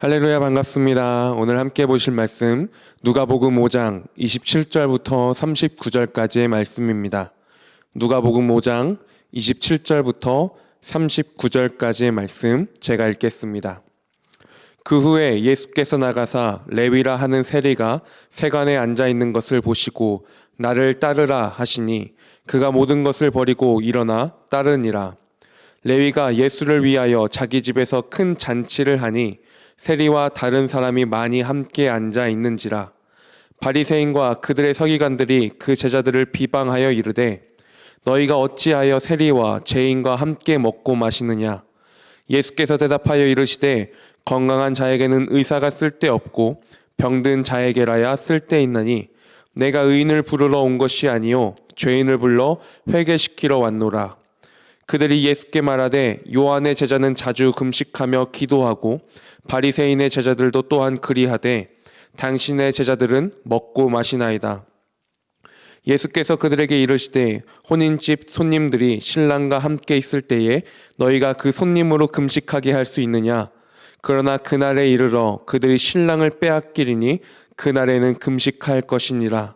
할렐루야, 반갑습니다. 오늘 함께 보실 말씀 누가복음 5장 27절부터 39절까지의 말씀입니다. 누가복음 5장 27절부터 39절까지의 말씀 제가 읽겠습니다. 그 후에 예수께서 나가사 레위라 하는 세리가 세관에 앉아 있는 것을 보시고 나를 따르라 하시니 그가 모든 것을 버리고 일어나 따르니라. 레위가 예수를 위하여 자기 집에서 큰 잔치를 하니 세리와 다른 사람이 많이 함께 앉아 있는지라. 바리새인과 그들의 서기관들이 그 제자들을 비방하여 이르되 너희가 어찌하여 세리와 죄인과 함께 먹고 마시느냐. 예수께서 대답하여 이르시되 건강한 자에게는 의사가 쓸데없고 병든 자에게라야 쓸데있나니 내가 의인을 부르러 온 것이 아니요 죄인을 불러 회개시키러 왔노라. 그들이 예수께 말하되 요한의 제자는 자주 금식하며 기도하고 바리새인의 제자들도 또한 그리하되 당신의 제자들은 먹고 마시나이다. 예수께서 그들에게 이르시되 혼인집 손님들이 신랑과 함께 있을 때에 너희가 그 손님으로 금식하게 할 수 있느냐. 그러나 그날에 이르러 그들이 신랑을 빼앗기리니 그날에는 금식할 것이니라.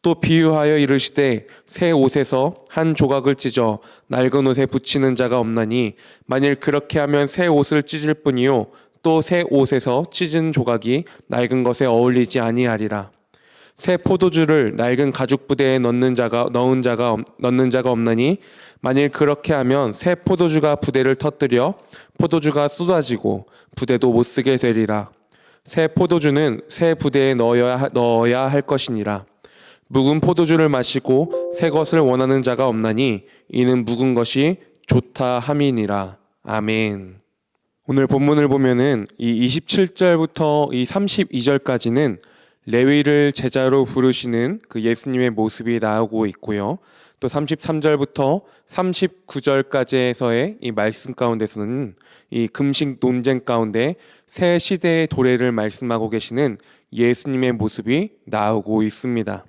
또 비유하여 이르시되 새 옷에서 한 조각을 찢어 낡은 옷에 붙이는 자가 없나니 만일 그렇게 하면 새 옷을 찢을 뿐이요 또 새 옷에서 찢은 조각이 낡은 것에 어울리지 아니하리라. 새 포도주를 낡은 가죽 부대에 넣는 자가 없나니 만일 그렇게 하면 새 포도주가 부대를 터뜨려 포도주가 쏟아지고 부대도 못 쓰게 되리라. 새 포도주는 새 부대에 넣어야 할 것이니라. 묵은 포도주를 마시고 새 것을 원하는 자가 없나니 이는 묵은 것이 좋다 함이니라. 아멘. 오늘 본문을 보면은 이 27절부터 이 32절까지는 레위를 제자로 부르시는 그 예수님의 모습이 나오고 있고요. 또 33절부터 39절까지에서의 이 말씀 가운데서는 이 금식 논쟁 가운데 새 시대의 도래를 말씀하고 계시는 예수님의 모습이 나오고 있습니다.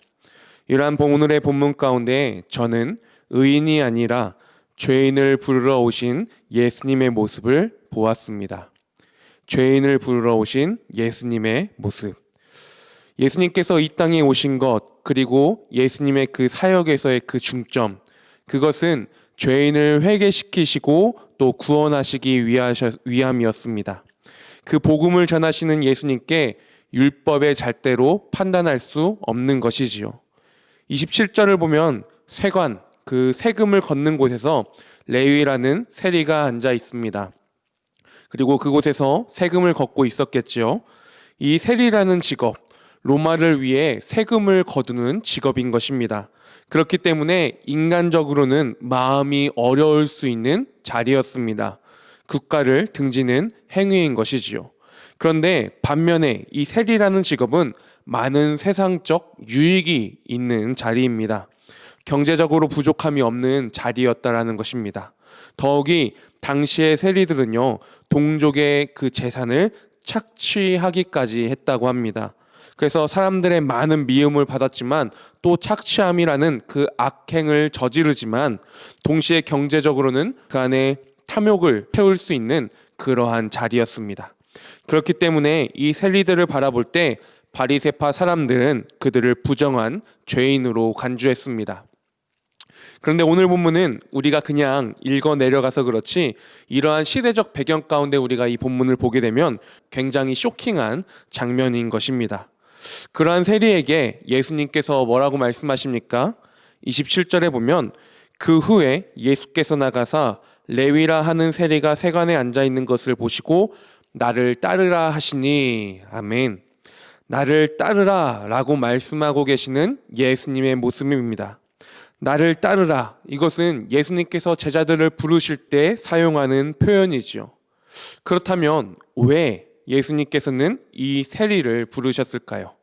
이러한 오늘의 본문 가운데 저는 의인이 아니라 죄인을 부르러 오신 예수님의 모습을 보았습니다. 죄인을 부르러 오신 예수님의 모습. 예수님께서 이 땅에 오신 것, 그리고 예수님의 그 사역에서의 그 중점, 그것은 죄인을 회개시키시고 또 구원하시기 위함이었습니다. 그 복음을 전하시는 예수님께 율법의 잣대로 판단할 수 없는 것이지요. 27절을 보면 세관, 그 세금을 걷는 곳에서 레위라는 세리가 앉아 있습니다. 그리고 그곳에서 세금을 걷고 있었겠지요. 이 세리라는 직업, 로마를 위해 세금을 거두는 직업인 것입니다. 그렇기 때문에 인간적으로는 마음이 어려울 수 있는 자리였습니다. 국가를 등지는 행위인 것이지요. 그런데 반면에 이 세리라는 직업은 많은 세상적 유익이 있는 자리입니다. 경제적으로 부족함이 없는 자리였다라는 것입니다. 더욱이 당시의 세리들은요, 동족의 그 재산을 착취하기까지 했다고 합니다. 그래서 사람들의 많은 미움을 받았지만 또 착취함이라는 그 악행을 저지르지만 동시에 경제적으로는 그 안에 탐욕을 태울 수 있는 그러한 자리였습니다. 그렇기 때문에 이 세리들을 바라볼 때 바리새파 사람들은 그들을 부정한 죄인으로 간주했습니다. 그런데 오늘 본문은 우리가 그냥 읽어 내려가서 그렇지 이러한 시대적 배경 가운데 우리가 이 본문을 보게 되면 굉장히 쇼킹한 장면인 것입니다. 그러한 세리에게 예수님께서 뭐라고 말씀하십니까? 27절에 보면 그 후에 예수께서 나가사 레위라 하는 세리가 세관에 앉아 있는 것을 보시고 나를 따르라 하시니. 아멘. 나를 따르라 라고 말씀하고 계시는 예수님의 모습입니다. 나를 따르라, 이것은 예수님께서 제자들을 부르실 때 사용하는 표현이죠. 그렇다면 왜 예수님께서는 이 세리를 부르셨을까요?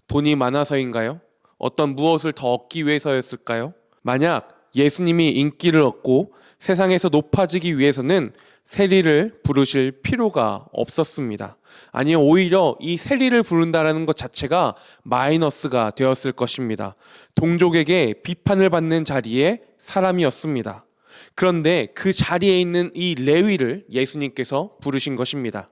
돈이 많아서인가요? 어떤 무엇을 더 얻기 위해서였을까요? 만약 예수님이 인기를 얻고 세상에서 높아지기 위해서는 세리를 부르실 필요가 없었습니다. 아니요, 오히려 이 세리를 부른다는 것 자체가 마이너스가 되었을 것입니다. 동족에게 비판을 받는 자리에 사람이었습니다. 그런데 그 자리에 있는 이 레위를 예수님께서 부르신 것입니다.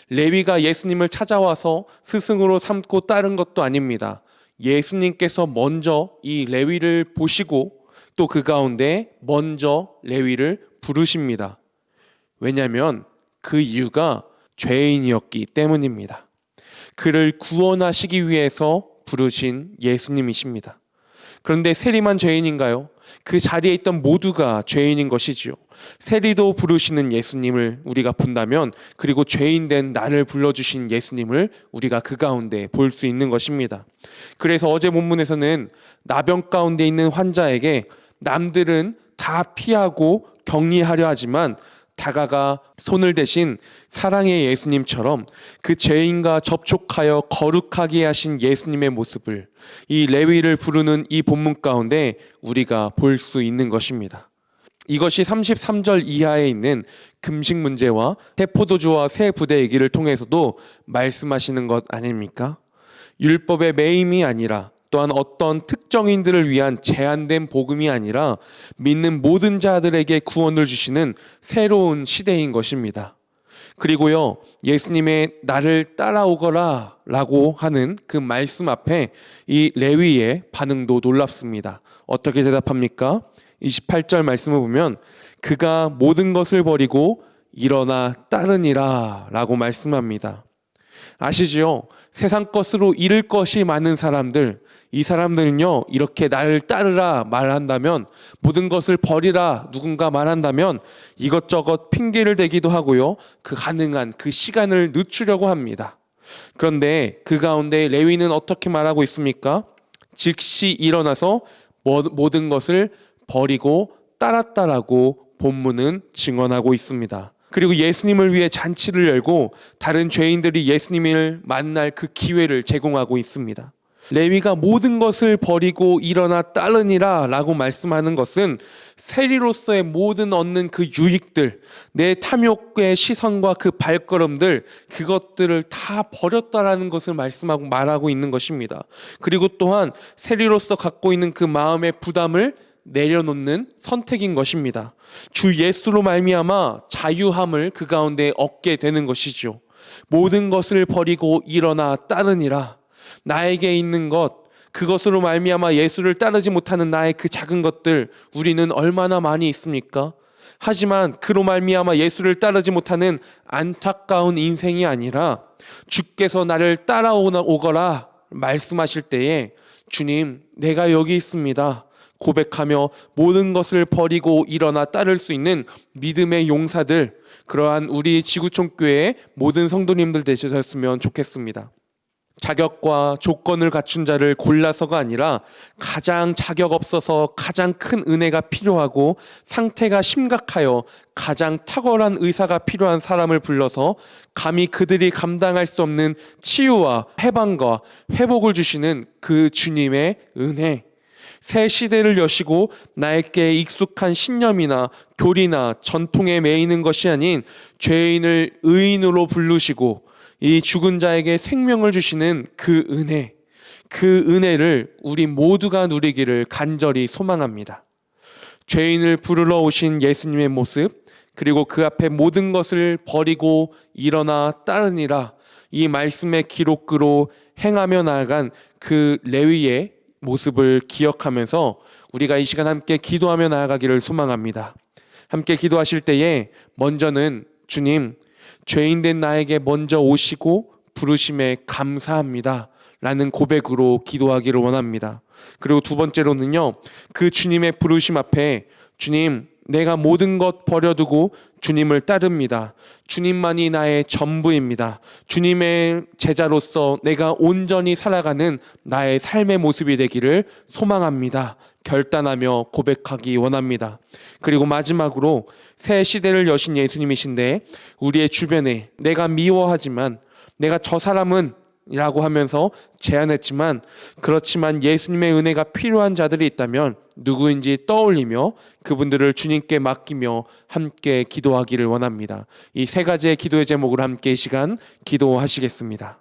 레위가 예수님을 찾아와서 스승으로 삼고 따른 것도 아닙니다. 예수님께서 먼저 이 레위를 보시고 또 그 가운데 먼저 레위를 부르십니다. 왜냐하면 그 이유가 죄인이었기 때문입니다. 그를 구원하시기 위해서 부르신 예수님이십니다. 그런데 세리만 죄인인가요? 그 자리에 있던 모두가 죄인인 것이지요. 세리도 부르시는 예수님을 우리가 본다면, 그리고 죄인된 나를 불러주신 예수님을 우리가 그 가운데 볼 수 있는 것입니다. 그래서 어제 본문에서는 나병 가운데 있는 환자에게 남들은 다 피하고 격리하려 하지만 다가가 손을 대신 사랑의 예수님처럼 그 죄인과 접촉하여 거룩하게 하신 예수님의 모습을 이 레위를 부르는 이 본문 가운데 우리가 볼 수 있는 것입니다. 이것이 33절 이하에 있는 금식 문제와 해포도주와 새 부대 얘기를 통해서도 말씀하시는 것 아닙니까? 율법의 매임이 아니라, 또한 어떤 특정인들을 위한 제한된 복음이 아니라 믿는 모든 자들에게 구원을 주시는 새로운 시대인 것입니다. 그리고요, 예수님의 나를 따라오거라 라고 하는 그 말씀 앞에 이 레위의 반응도 놀랍습니다. 어떻게 대답합니까? 28절 말씀을 보면 그가 모든 것을 버리고 일어나 따르니라 라고 말씀합니다. 아시지요? 세상 것으로 잃을 것이 많은 사람들, 이 사람들은요, 이렇게 나를 따르라 말한다면, 모든 것을 버리라 누군가 말한다면 이것저것 핑계를 대기도 하고요, 그 가능한 그 시간을 늦추려고 합니다. 그런데 그 가운데 레위는 어떻게 말하고 있습니까? 즉시 일어나서 모든 것을 버리고 따랐다라고 본문은 증언하고 있습니다. 그리고 예수님을 위해 잔치를 열고 다른 죄인들이 예수님을 만날 그 기회를 제공하고 있습니다. 레위가 모든 것을 버리고 일어나 따르니라 라고 말씀하는 것은 세리로서의 모든 얻는 그 유익들, 내 탐욕의 시선과 그 발걸음들, 그것들을 다 버렸다라는 것을 말하고 있는 것입니다. 그리고 또한 세리로서 갖고 있는 그 마음의 부담을 내려놓는 선택인 것입니다. 주 예수로 말미암아 자유함을 그 가운데 얻게 되는 것이죠. 모든 것을 버리고 일어나 따르니라. 나에게 있는 것, 그것으로 말미암아 예수를 따르지 못하는 나의 그 작은 것들, 우리는 얼마나 많이 있습니까? 하지만 그로 말미암아 예수를 따르지 못하는 안타까운 인생이 아니라 주께서 나를 따라오거라 말씀하실 때에 주님, 내가 여기 있습니다 고백하며 모든 것을 버리고 일어나 따를 수 있는 믿음의 용사들, 그러한 우리 지구촌교회의 모든 성도님들 되셨으면 좋겠습니다. 자격과 조건을 갖춘 자를 골라서가 아니라 가장 자격 없어서 가장 큰 은혜가 필요하고 상태가 심각하여 가장 탁월한 의사가 필요한 사람을 불러서 감히 그들이 감당할 수 없는 치유와 해방과 회복을 주시는 그 주님의 은혜, 새 시대를 여시고 나에게 익숙한 신념이나 교리나 전통에 매이는 것이 아닌 죄인을 의인으로 부르시고 이 죽은 자에게 생명을 주시는 그 은혜, 그 은혜를 우리 모두가 누리기를 간절히 소망합니다. 죄인을 부르러 오신 예수님의 모습, 그리고 그 앞에 모든 것을 버리고 일어나 따르니라, 이 말씀의 기록으로 행하며 나아간 그 레위의 모습을 기억하면서 우리가 이 시간 함께 기도하며 나아가기를 소망합니다. 함께 기도하실 때에 먼저는 주님, 죄인된 나에게 먼저 오시고 부르심에 감사합니다 라는 고백으로 기도하기를 원합니다. 그리고 두 번째로는요, 그 주님의 부르심 앞에 주님, 내가 모든 것 버려두고 주님을 따릅니다. 주님만이 나의 전부입니다. 주님의 제자로서 내가 온전히 살아가는 나의 삶의 모습이 되기를 소망합니다. 결단하며 고백하기 원합니다. 그리고 마지막으로 새 시대를 여신 예수님이신데 우리의 주변에 내가 미워하지만, 내가 저 사람은 이라고 하면서 제안했지만, 그렇지만 예수님의 은혜가 필요한 자들이 있다면 누구인지 떠올리며 그분들을 주님께 맡기며 함께 기도하기를 원합니다. 이 세 가지의 기도의 제목으로 함께 이 시간 기도하시겠습니다.